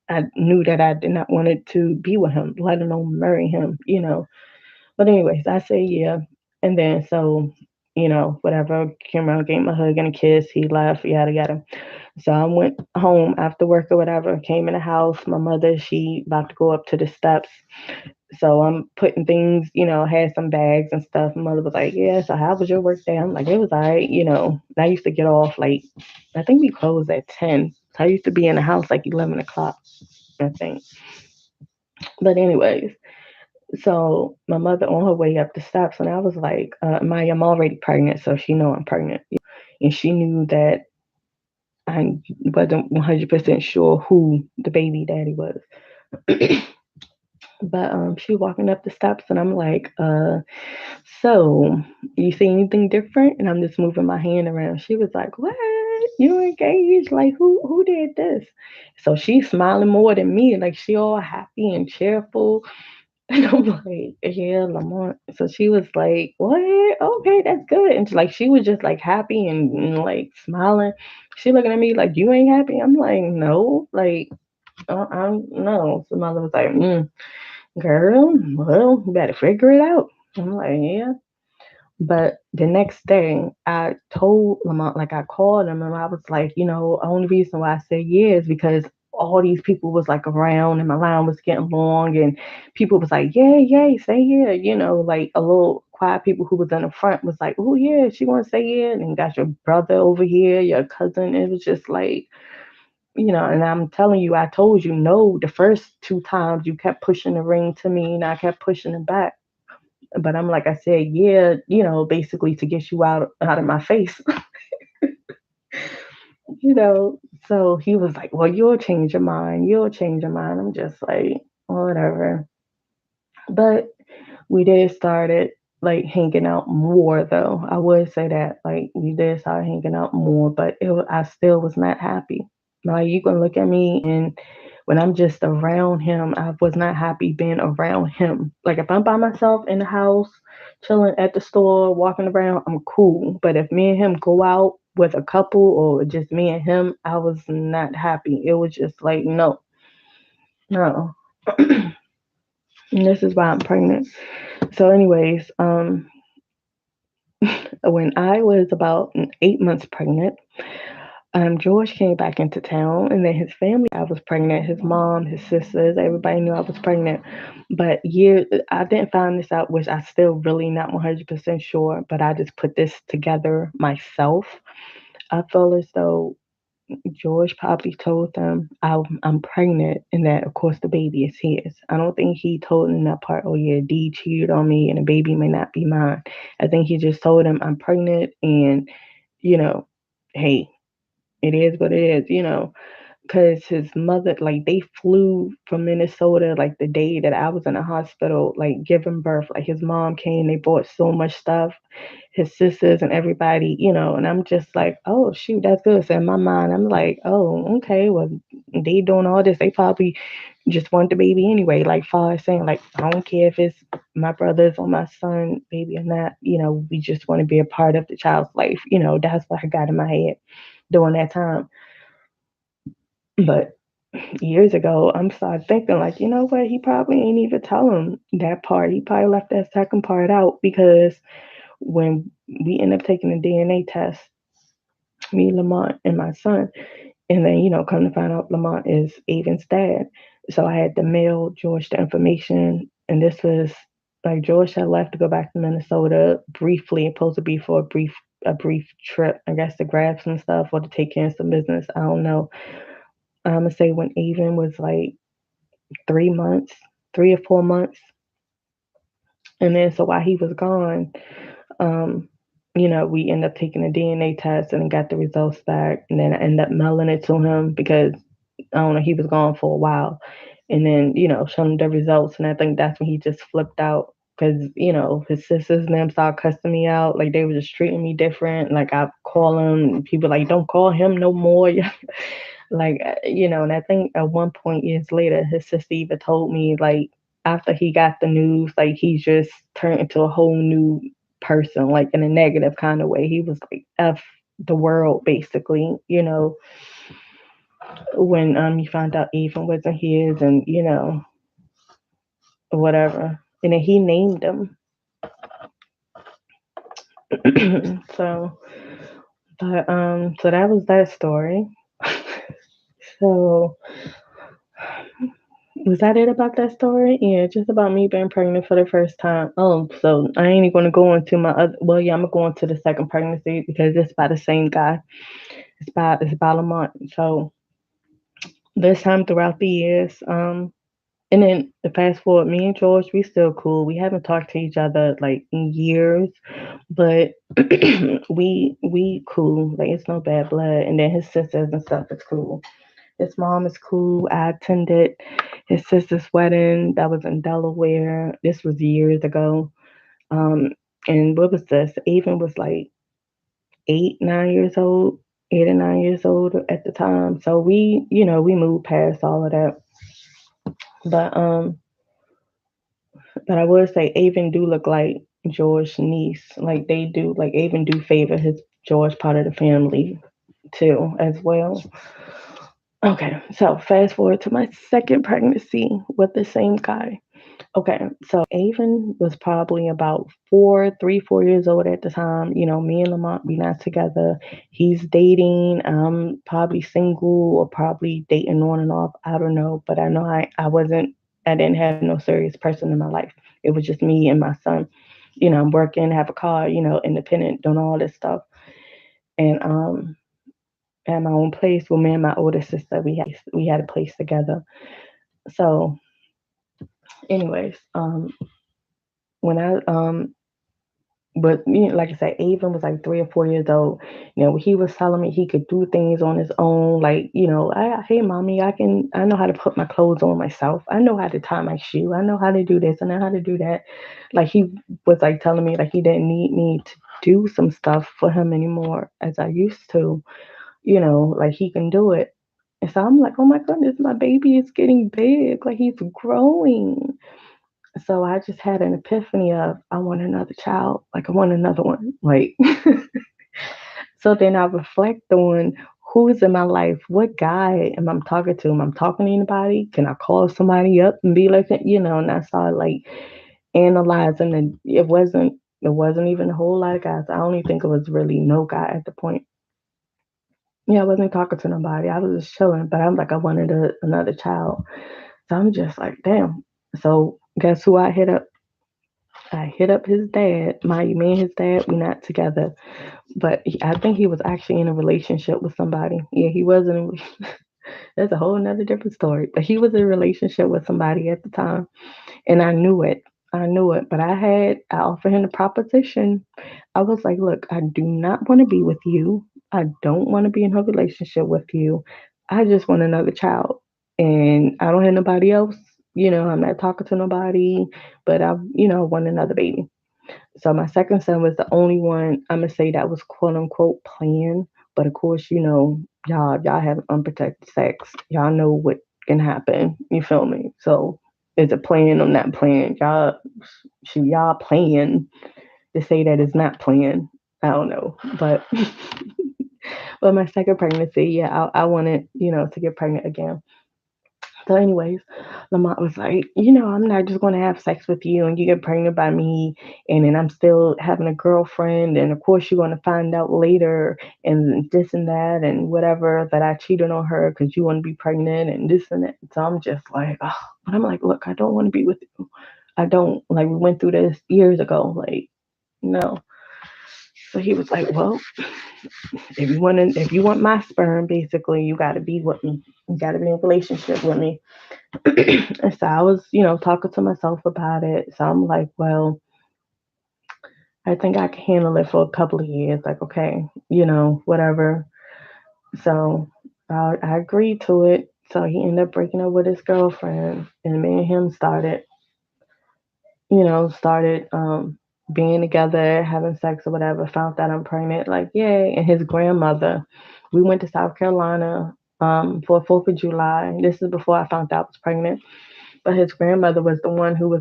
I knew that I did not want it to be with him, let alone marry him. But anyways, I say yeah. And then so, whatever, came around, gave him a hug and a kiss. He left, yada, yada. So I went home after work or whatever, came in the house. My mother, she about to go up to the steps. So I'm putting things, had some bags and stuff. My mother was like, yeah, so how was your work day? I'm like, it was all right. I used to get off like, I think we closed at 10. So I used to be in the house like 11 o'clock, I think. But anyways, so my mother on her way up the steps, and I was like, Maya, I'm already pregnant, so she know I'm pregnant. And she knew that I wasn't 100% sure who the baby daddy was. But she walking up the steps, and I'm like, so you see anything different? And I'm just moving my hand around. She was like, what? what? You engaged? Like who did this? So she's smiling more than me, like she all happy and cheerful. And I'm like, yeah, Lamont. So she was like, what? Okay, that's good. And she was just like happy and like smiling. She looking at me like, you ain't happy? I'm like, no, like, I'm no. So mother was like, girl, well, you better figure it out. I'm like, yeah. But the next day, I told Lamont, like I called him, and I was like, only reason why I said yeah is because all these people was like around, and my line was getting long, and people was like, yeah, yeah, say yeah, like a little quiet people who was in the front was like, oh yeah, she want to say yeah, and got your brother over here, your cousin. It was just like, and I'm telling you, I told you no the first two times you kept pushing the ring to me, and I kept pushing it back. But I'm like I said, yeah, basically to get you out of my face, you know. So he was like, well, you'll change your mind. You'll change your mind. I'm just like, whatever. But we did started like hanging out more though. I would say that like we did start hanging out more, but I still was not happy. Like you can look at me and when I'm just around him, I was not happy being around him. Like if I'm by myself in the house, chilling at the store, walking around, I'm cool. But if me and him go out with a couple or just me and him, I was not happy. It was just like no, no. And this is why I'm pregnant. So, anyways, when I was about 8 months pregnant, George came back into town, and then his family I was pregnant. His mom, his sisters, everybody knew I was pregnant. But I didn't find this out, which I still really not 100% sure. But I just put this together myself. I feel as though George probably told them I'm pregnant, and that of course the baby is his. I don't think he told them that part. Oh yeah, D cheated on me, and the baby may not be mine. I think he just told them I'm pregnant, and you know, hey, it is what it is. Because his mother, like, they flew from Minnesota, like, the day that I was in the hospital, like, giving birth. Like, his mom came, they bought so much stuff, his sisters and everybody, and I'm just like, oh, shoot, that's good. So in my mind, I'm like, oh, okay, well, they doing all this. They probably just want the baby anyway. Like, far as saying, like, I don't care if it's my brother's or my son, baby or not, we just want to be a part of the child's life. That's what I got in my head during that time. But years ago, I'm started thinking like, you know what? He probably ain't even tell him that part. He probably left that second part out because when we end up taking a DNA test, me, Lamont, and my son, and then come to find out Lamont is Avon's dad. So I had to mail George the information, and this was like George had left to go back to Minnesota briefly, supposed to be for a brief trip, I guess to grab some stuff or to take care of some business. I don't know. I'm gonna say when Avon was like 3 months, 3 or 4 months. And then so while he was gone, um, we ended up taking a DNA test and got the results back. And then I ended up mailing it to him because I don't know, he was gone for a while. And then, showing him the results. And I think that's when he just flipped out because, his sisters and them started cussing me out. Like they were just treating me different. Like I call him, people like, don't call him no more. Like, and I think at one point years later, his sister even told me, like, after he got the news, like, he just turned into a whole new person, like, in a negative kind of way. He was like, F the world, basically, when he found out Ethan wasn't his and, whatever. And then he named him. So, so that was that story. So, was that it about that story? Yeah, just about me being pregnant for the first time. Oh, so I ain't going to go into my other. Well, yeah, I'm gonna go into the second pregnancy because it's by the same guy. It's about a month. So this time throughout the years, and then the fast forward, me and George, we still cool. We haven't talked to each other like in years, but we cool. Like it's no bad blood. And then his sisters and stuff is cool. His mom is cool. I attended his sister's wedding that was in Delaware. This was years ago. Um, and what was this? Avon was like 8, 9 years old. 8 or 9 years old at the time. So we moved past all of that. But but I would say Avon do look like George's niece. Like they do, like Avon do favor his George part of the family too, as well. Okay, so fast forward to my second pregnancy with the same guy. Okay, so Avon was probably about 4 years old at the time. Me and Lamont, we not together. He's dating. I'm probably single or probably dating on and off. I don't know, but I know I wasn't. I didn't have no serious person in my life. It was just me and my son. I'm working, have a car. Independent, doing all this stuff, and at my own place with me and my older sister, we had a place together. So, anyways, when I but like I said, Avon was like 3 or 4 years old. He was telling me he could do things on his own. Like, hey, mommy, I know how to put my clothes on myself. I know how to tie my shoe. I know how to do this. I know how to do that. Like he was like telling me like he didn't need me to do some stuff for him anymore as I used to. Like he can do it. And so I'm like, oh my goodness, my baby is getting big. Like he's growing. So I just had an epiphany of I want another child, like I want another one. Like so then I reflect on who's in my life, what guy am I talking to? Am I talking to anybody? Can I call somebody up and be like that? And I started like analyzing and it wasn't even a whole lot of guys. I don't even think it was really no guy at the point. Yeah, I wasn't talking to nobody. I was just chilling, but I'm like I wanted another child. So I'm just like, damn. So guess who I hit up? I hit up his dad. Me and his dad, we not together, but I think he was actually in a relationship with somebody. Yeah, he was in. That's a whole nother different story. But he was in a relationship with somebody at the time, and I knew it. I knew it. But I offered him the proposition. I was like, look, I do not want to be with you. I don't want to be in a relationship with you. I just want another child, and I don't have nobody else. I'm not talking to nobody, but I want another baby. So my second son was the only one I'm gonna say that was quote unquote planned. But of course, y'all have unprotected sex. Y'all know what can happen. You feel me? So is it planned or not planned? Y'all playing to say that it's not planned. I don't know, but but my second pregnancy, yeah, I wanted to get pregnant again. So, anyways, Lamont was like, I'm not just going to have sex with you and you get pregnant by me, and then I'm still having a girlfriend, and of course you're going to find out later, and this and that, and whatever that I cheated on her because you want to be pregnant, and this and that. So I'm just like, oh, but I'm like, look, I don't want to be with you. I don't like. We went through this years ago. Like, no. So he was like, well, if you want my sperm, basically, you got to be with me. You got to be in a relationship with me. And so I was, talking to myself about it. So I'm like, well, I think I can handle it for a couple of years. Like, okay, whatever. So I agreed to it. So he ended up breaking up with his girlfriend, and me and him started being together, having sex or whatever. Found out I'm pregnant. Like, yay! And his grandmother, we went to South Carolina for 4th of July. This is before I found out I was pregnant. But his grandmother was the one who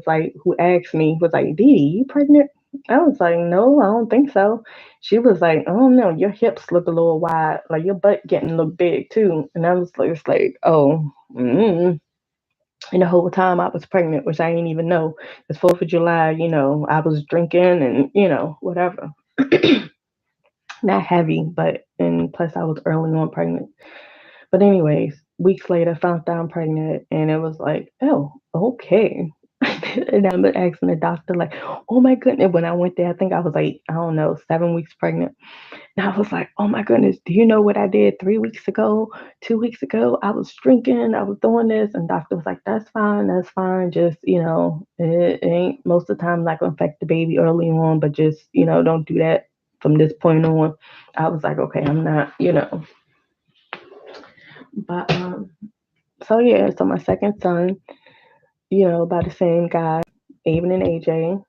asked me, was like, Dee, you pregnant? I was like, no, I don't think so. She was like, I don't know, your hips look a little wide, like your butt getting a little big too. And I was just like, oh, and the whole time I was pregnant, which I didn't even know. It's 4th of July, I was drinking and, whatever. Not heavy, but, and plus I was early on pregnant. But anyways, weeks later, found out I'm pregnant, and it was like, oh, okay. And I'm asking the doctor, like, oh my goodness. When I went there, I think I was like, I don't know, 7 weeks pregnant. And I was like, oh my goodness, do you know what I did 3 weeks ago, 2 weeks ago? I was drinking, I was doing this. And doctor was like, that's fine, that's fine. Just, it ain't most of the time not gonna affect the baby early on, but just, don't do that from this point on. I was like, okay, I'm not. But so yeah, so my second son, by the same guy, Avon and AJ.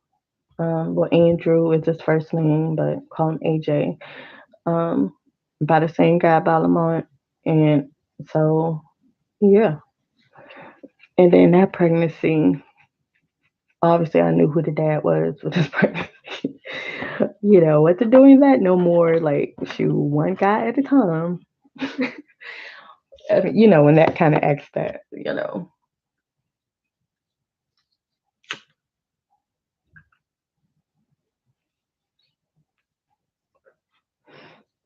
Well, Andrew is his first name, but call him AJ. Um, by the same guy by Lamont. And so, yeah. And then that pregnancy, obviously, I knew who the dad was with this pregnancy. What to doing that no more. Like, shoot, one guy at a time. And that kind of aspect.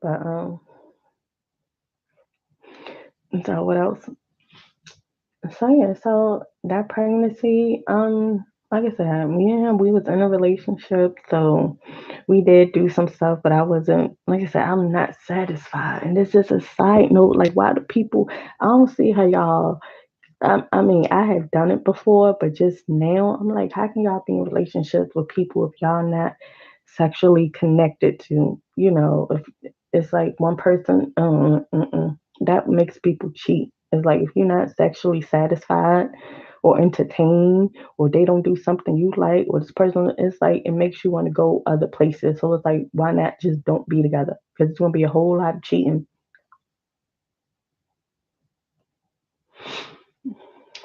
But so what else? So yeah, so that pregnancy, like I said, me and him, we was in a relationship, so we did do some stuff, but I wasn't, like I said, I'm not satisfied. And this is a side note, like why do people? I don't see how y'all. I mean, I have done it before, but just now, I'm like, how can y'all be in relationships with people if y'all not sexually connected to? If it's like one person, that makes people cheat. It's like if you're not sexually satisfied or entertained, or they don't do something you like, or this person, it's like it makes you want to go other places. So it's like, why not just don't be together? Because it's gonna be a whole lot of cheating.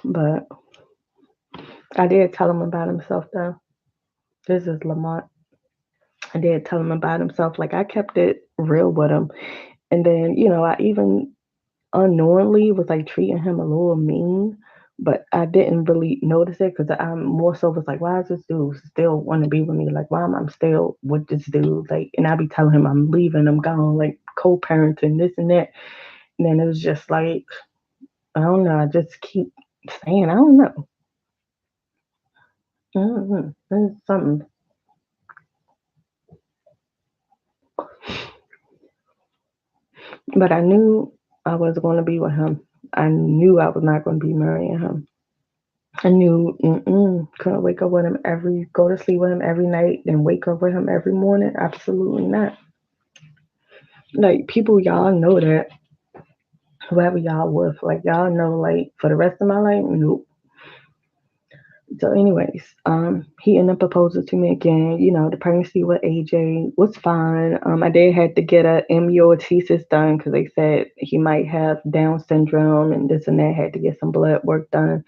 But I did tell him about himself though. This is Lamont. I did tell him about himself. Like I kept it real with him. And then, I even unknowingly was like treating him a little mean, but I didn't really notice it because I more so was like, why is this dude still want to be with me? Like, why am I still with this dude? Like, and I be telling him I'm leaving, I'm gone, like co-parenting, this and that. And then it was just like, I don't know. I just keep saying, I don't know. There's something. But I knew I was going to be with him. I knew I was not going to be marrying him. I knew, couldn't wake up with him go to sleep with him every night, then wake up with him every morning. Absolutely not. Like people, y'all know that whoever y'all with, like y'all know, like for the rest of my life, nope. So, anyways, he ended up proposing to me again. The pregnancy with AJ was fine. I did have to get a amniocentesis done because they said he might have Down syndrome and this and that. Had to get some blood work done.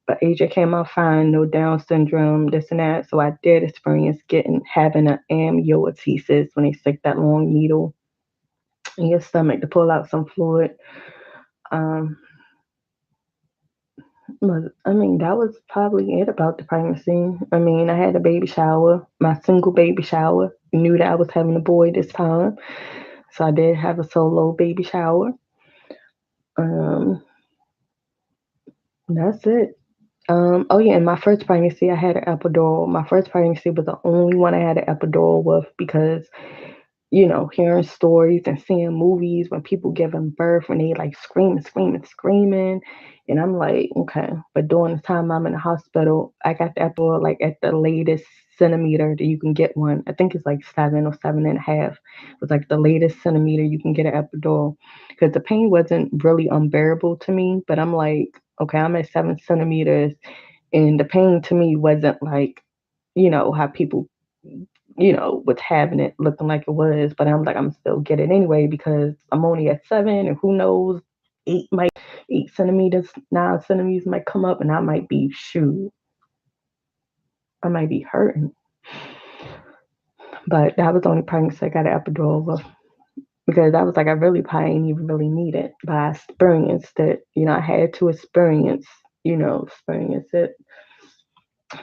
But AJ came out fine, no Down syndrome, this and that. So I did experience having an amniocentesis when they stick that long needle in your stomach to pull out some fluid. Um, but I mean, that was probably it about the pregnancy. I mean, I had a baby shower, my single baby shower. Knew that I was having a boy this time, so I did have a solo baby shower. Um, that's it. Oh yeah, in my first pregnancy, I had an epidural. My first pregnancy was the only one I had an epidural with because hearing stories and seeing movies when people giving birth and they like screaming, screaming, screaming. And I'm like, okay. But during the time I'm in the hospital, I got the epidural like at the latest centimeter that you can get one. I think it's like 7 or 7.5. It was like the latest centimeter you can get an epidural because the pain wasn't really unbearable to me. But I'm like, okay, I'm at 7 centimeters, and the pain to me wasn't like, how people with having it looking like it was, but I'm like, I'm still get it anyway because I'm only at 7, and who knows, 8 centimeters, 9 centimeters might come up, and I might be shoot, I might be hurting. But that was the only pregnancy I got an epidural with because I was like, I really probably ain't even really need it, but I experienced it. I had to experience it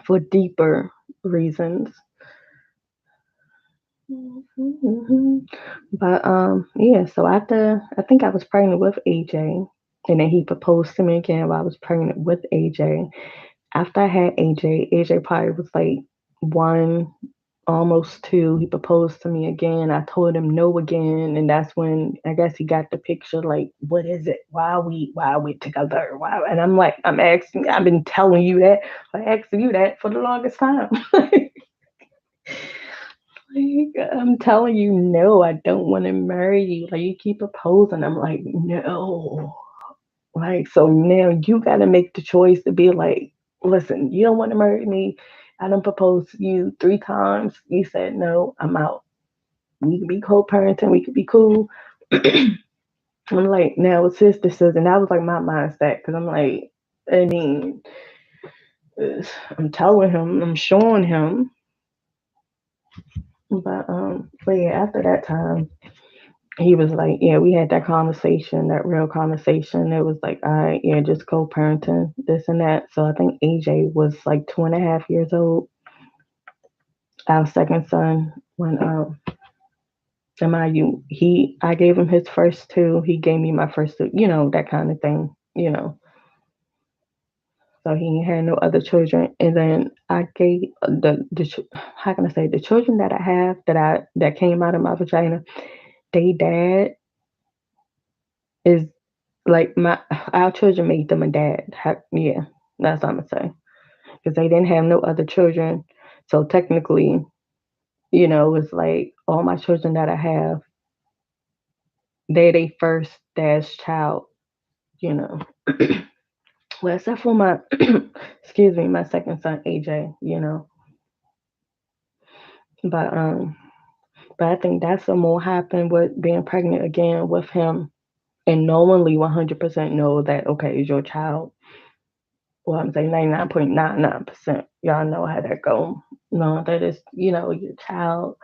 for deeper reasons. hmm But yeah. So after I think I was pregnant with AJ, and then he proposed to me again while I was pregnant with AJ. After I had AJ probably was like 1, almost 2. He proposed to me again. I told him no again, and that's when I guess he got the picture. Like, what is it? Why are we together? Why? And I'm like, I'm asking. I've been telling you that. I'm asking you that for the longest time. Like, I'm telling you, no, I don't want to marry you. Like, you keep proposing. I'm like, no. Like, so now you got to make the choice to be like, listen, you don't want to marry me. I done proposed to you 3 times. You said no, I'm out. We could be co parenting, we could be cool, I'm like, now it's his decision. That was like my mindset because I'm like, I mean, I'm telling him, I'm showing him, but yeah, after that time, he was like, yeah, we had that conversation, that real conversation. It was like, all right, yeah, just co-parenting, this and that. So I think AJ was like 2.5 years old, our second son, when MIU, I gave him his first two, he gave me my first two, that kind of thing. So he had no other children, and then I gave how can I say, the children that I have that came out of my vagina, they dad is like my our children made them a dad. Yeah, that's what I'm gonna say, because they didn't have no other children, so technically, it's like all my children that I have, they first dad's child, you know. Well, except for my excuse me, my second son AJ. But but I think that's what more happened with being pregnant again with him and knowingly 100% know that okay, is your child. Well, I'm saying 99.99%. Y'all know how that go. No, that is, your child.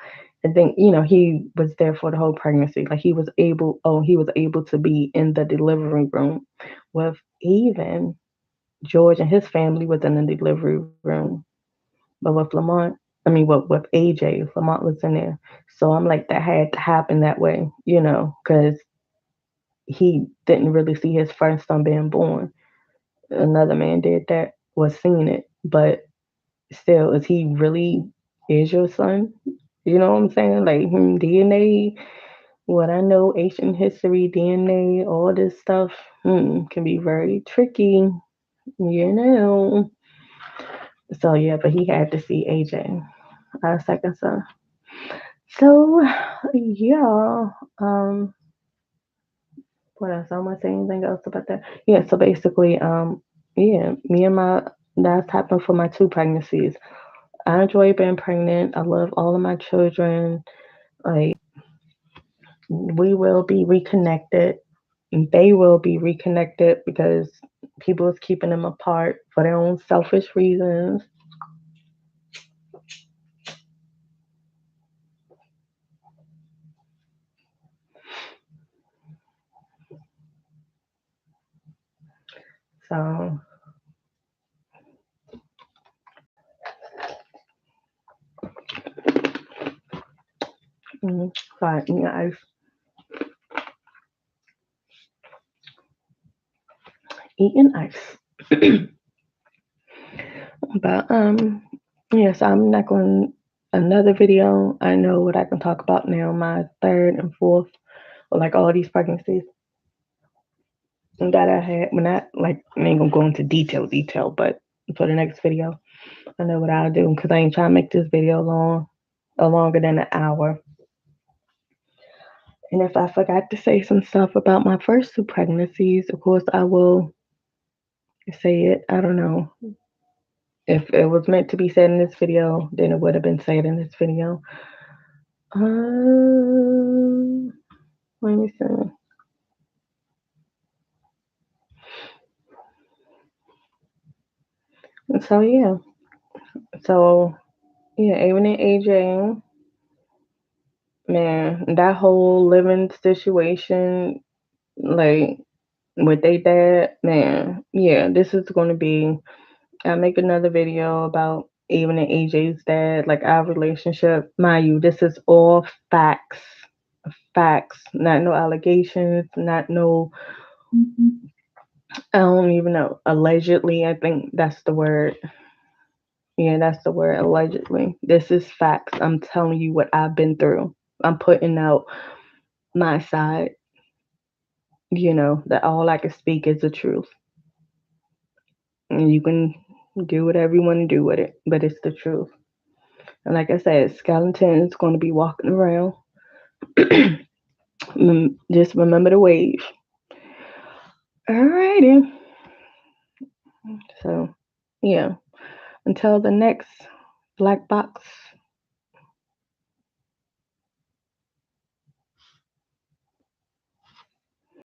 I think, he was there for the whole pregnancy. Like he was able to be in the delivery room with even George and his family was in the delivery room. But with Lamont, I mean, with AJ, Lamont was in there. So I'm like, that had to happen that way, because he didn't really see his first son being born. Another man did that, was seeing it, but still, is he really is your son? You know what I'm saying? Like DNA, what I know, ancient history, DNA, all this stuff can be very tricky, you know. So yeah, but he had to see AJ, our second son. So yeah, what else? I want to say anything else about that? Yeah, so basically, yeah, me and my that's happened for my two pregnancies. I enjoy being pregnant. I love all of my children. Like we will be reconnected. They will be reconnected because people is keeping them apart for their own selfish reasons. So, mm, sorry, yeah, eating ice. But yes, I'm not going another video. I know what I can talk about now. My third and fourth, or like all these pregnancies that I had. When I ain't gonna go into detail, but for the next video, I know what I'll do because I ain't trying to make this video longer than an hour. And if I forgot to say some stuff about my first two pregnancies, of course I will say it. I don't know. If it was meant to be said in this video, then it would have been said in this video. Um, Let me see. So yeah, so yeah, Aaron and AJ, man, that whole living situation, like with they dad, man, yeah, this is gonna be. I'll make another video about Aaron and AJ's dad, like our relationship. Mind you, this is all facts, facts, not no allegations, not no. I don't even know. Allegedly, I think that's the word. Yeah, that's the word, allegedly. This is facts. I'm telling you what I've been through. I'm putting out my side, that all I can speak is the truth. And you can do whatever you want to do with it, but it's the truth. And like I said, Skeleton is going to be walking around. Just remember the wave. Alrighty. So, yeah. Until the next Black Box